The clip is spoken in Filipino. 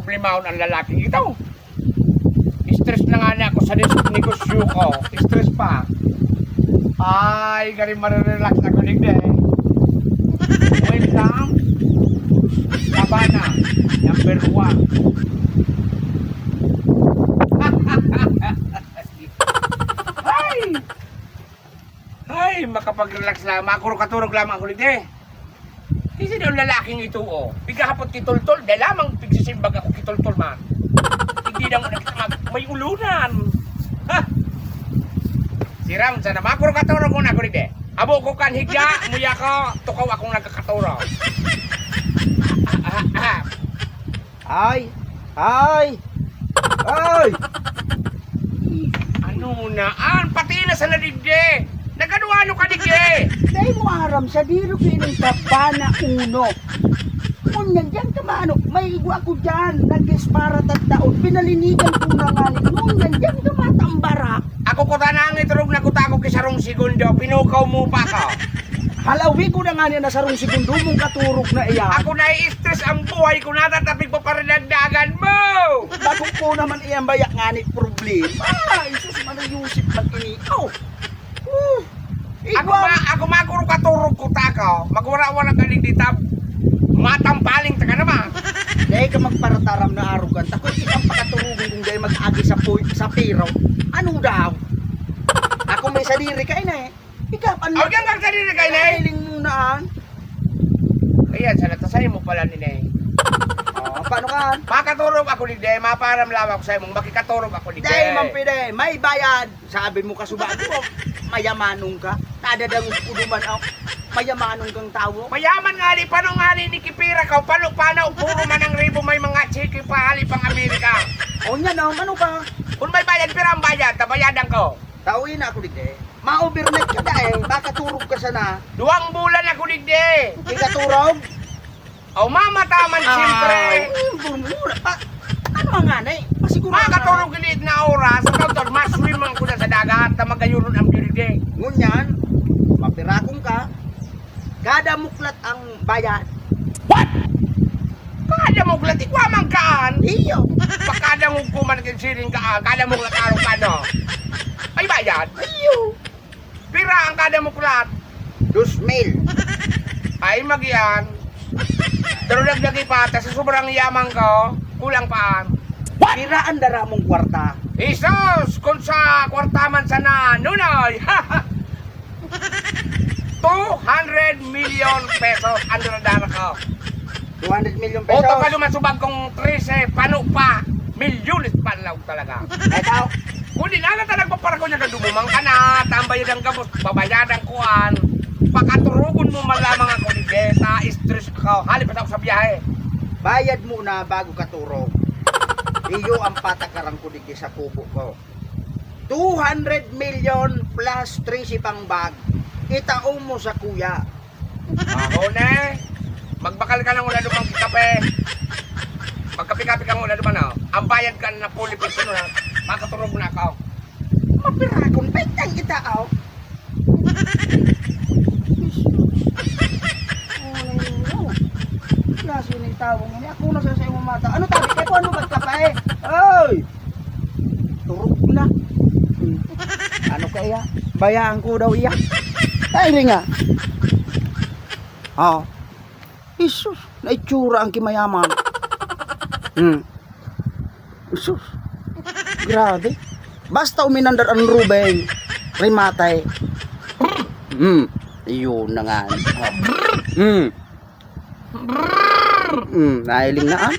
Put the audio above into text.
problema ang lalaki ito. Stress na nga niya ako sa negosyo ko. Stress pa. Ay, gari marirelax ako ligde. Wait lang. Sabana, number 1. Ay! Ay, makapag-relax lang. Makuro-katurog lamang ako ligde. Kasi daw lalaking ito, oh. Pigahapot kitultol, dahil lamang pigsisimbag ako kitultol man. Hindi na mo nakita may ulunan. Ha? Siram, sana makuro katurog ko na ko rin. Abo ko kan higa, muya ko, tukaw akong nagkakaturog. Ay! Ay! Ay! Ano naan? Pati na sa nadigde. Nagano-ano ka digde? Dahil mo aram sa diro kining kabana uno. Ngunyan dyan ka maano, may igwa ko dyan, nag-dispara taon, pinalinigan ko na nga ni, ngunyan dyan ka matambara. Ako ko tanang iturog na kutako kisarong segundo, pinukaw mo pa ka. Halawi ko na nga niya nasarong segundo mong katurog na iya. Ako na-i-stress ang buhay ko natatapig pa para nagdagan mo. Bago po naman iyang bayak nga ni problema. Isus manayusip man ini. Oh! Ako makuro katurog ko tako, magwara-wara ka ning ditab. Matampaling ta ka naman. Dahil ka magparataram na arrogant. Ako ikang pakaturugin kung dahil mag-agi sa piraw. Ano daw? Ako may sadiri ka na eh. Ikapan Huwag kang kagsalita kay Nay. Hiling munaan. Ayan, sa natasay mo pala ni Nay. Oh, paano ka? Makaturog ako ni Day, maparam lang ako sa'yo mong makikaturog ako ni Day. Dahil mampide, may bayad. Sabi mo kasubado mo, mayamanong ka. Nadadangog ko duman ako. Mayamanong kang tao. Mayaman nga li, paano nga li ni Kipira ka, paano puro man ang ribo may mga chiki pa hali pang Amerika. O niya na, ano ka? Kung may bayad, pira ang bayad, tabayadan ko. Tawin ako dito. Ma-overnight ka dahil, baka turog ka sana. 2 bulan ako ni Day. Ikaturog? O mamataman siyempre. Mura pa. Ano nga na eh? Masiguro Makaturog giliit na oras, sa taon, mas swimang ko na sa dagat na magayuron ang beauty day. Ngunyan, mapirakong ka, kada muklat ang bayad. What? Kada mo glat, ikwamang kaan. Iyo. Pakada mo kuman kinsiring kaan, kada mo glat araw ka no. Ay bayad. Iyo. Pira ang kada mo glat. 2,000. Ay magiyan. Pero nagdagi pa, sa sobrang yamang ko, kulang paan. Pira ang dara mong kwarta. Isos, kung sa kwartaman sana, nunoy. 200 million pesos ang dinadala ko. 200 million O pesos. to ka lumasubag kong 13, paano pa? Milyones pa lang talaga. Ikaw, Kung di na nagpapara ko niya ka dumumang ka na, tambayadan ka, babayadan ko an. Pakaturugon mo malamang ako ni Beta, stress ako, halip pa ako sa biyahe. bayad muna bago ka turog. Iyo ang patakaran ko dito sa kubo ko. 200 million plus 13 pang bag. Itaong mo sa kuya. Ako na, magbakal ka ng una dumang kape. Magkapi-kapi ka ng una duman na. Ang bayad ka na puli pito na, makaturog na ako. Mapirakon, baitang kita aw. Klase ng tawong ini. Ako na sa iyong mata. Ano tabi kayo? Ano ba't ka pa eh? Oy! Turog na. Ano kaya? Bayaan ko daw iya. Ay, nga. Oh. Isus, naitsura ang kimayaman. Isus. Grabe. Basta uminandar ang Ruben. Rimatay. Yun na nga. Nahiling na ah.